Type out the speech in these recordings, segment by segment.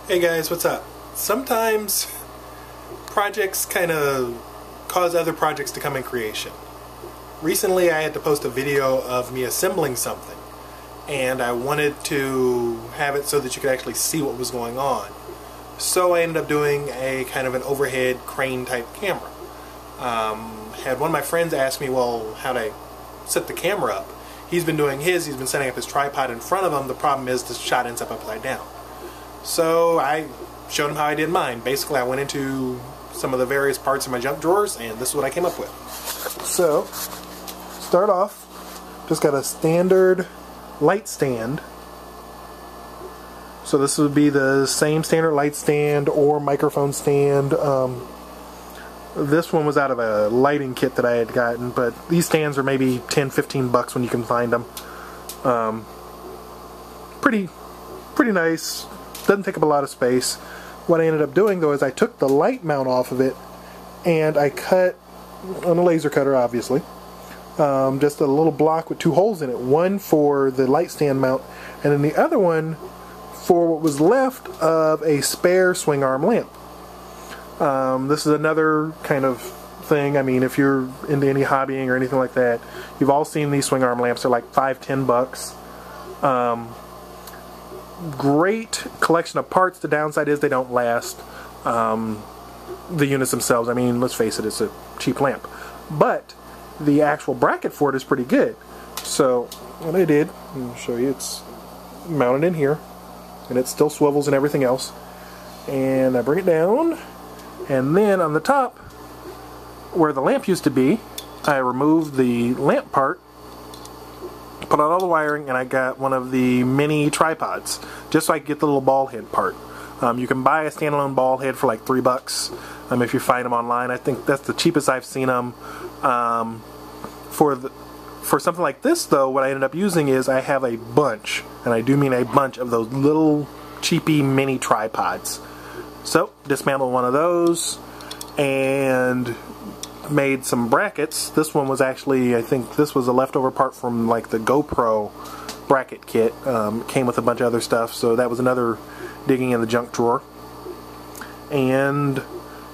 Hey guys, what's up? Sometimes projects kind of cause other projects to come in creation. Recently I had to post a video of me assembling something, and I wanted to have it so that you could actually see what was going on. So I ended up doing a kind of an overhead crane type camera. Had one of my friends ask me, well, how'd I set the camera up? He's been doing his, he's been setting up his tripod in front of him. The problem is the shot ends up upside down. So I showed him how I did mine. Basically I went into some of the various parts of my junk drawers, and this is what I came up with. So, start off, just got a standard light stand. So this would be the same standard light stand or microphone stand. This one was out of a lighting kit that I had gotten, but these stands are maybe $10-15 when you can find them. Pretty nice. Doesn't take up a lot of space. What I ended up doing though is I took the light mount off of it and I cut on a laser cutter, obviously, just a little block with two holes in it. One for the light stand mount, and then the other one for what was left of a spare swing arm lamp. This is another kind of thing. I mean, if you're into any hobbying or anything like that, you've all seen these swing arm lamps. They're like $5-10. Great collection of parts. The downside is they don't last. The units themselves, I mean, let's face it, it's a cheap lamp. But the actual bracket for it is pretty good. So what I did, I'll show you, it's mounted in here, and it still swivels and everything else. And I bring it down, and then on the top, where the lamp used to be, I removed the lamp part, put out all the wiring, and I got one of the mini tripods, just so I could get the little ball head part. You can buy a standalone ball head for like $3 if you find them online. I think that's the cheapest I've seen them. For something like this though, what I ended up using is I have a bunch, and I do mean a bunch, of those little cheapy mini tripods. So dismantled one of those and made some brackets. This one was actually, I think this was a leftover part from like the GoPro bracket kit. Came with a bunch of other stuff, so that was another digging in the junk drawer. And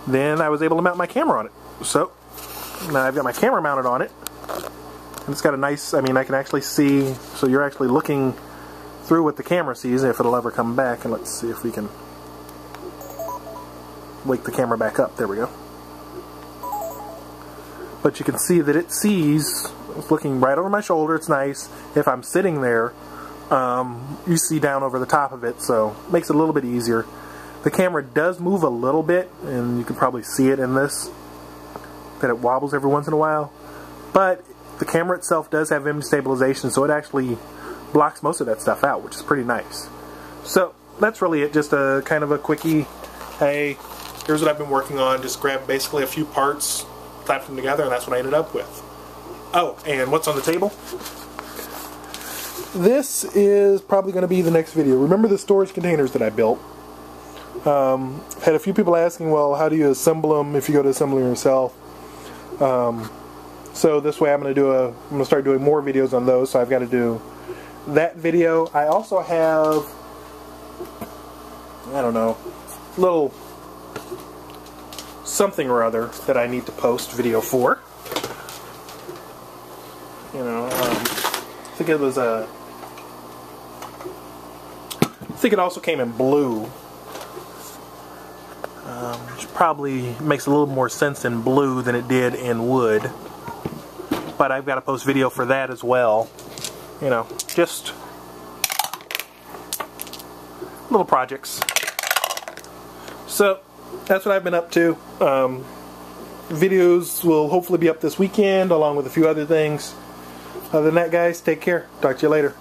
then I was able to mount my camera on it. So now I've got my camera mounted on it, and it's got a nice, I mean, I can actually see, so you're actually looking through what the camera sees, if it'll ever come back. And let's see if we can wake the camera back up. There we go. But you can see that it sees, it's looking right over my shoulder. It's nice. If I'm sitting there, you see down over the top of it, so it makes it a little bit easier. The camera does move a little bit, and you can probably see it in this, that it wobbles every once in a while. But the camera itself does have image stabilization, so it actually blocks most of that stuff out, which is pretty nice. So that's really it. Just a kind of a quickie. Hey, here's what I've been working on. Just grab basically a few parts, clapped them together, and that's what I ended up with. Oh, and what's on the table? This is probably going to be the next video. Remember the storage containers that I built? Had a few people asking, well, how do you assemble them if you go to assembly yourself? So this way I'm going to start doing more videos on those, so I've got to do that video. I also have, I don't know, little something or other that I need to post video for. You know, I think it was I think it also came in blue. Which probably makes a little more sense in blue than it did in wood. But I've got to post video for that as well. You know, just little projects. So that's what I've been up to. Videos will hopefully be up this weekend, along with a few other things. Other than that, guys, take care. Talk to you later.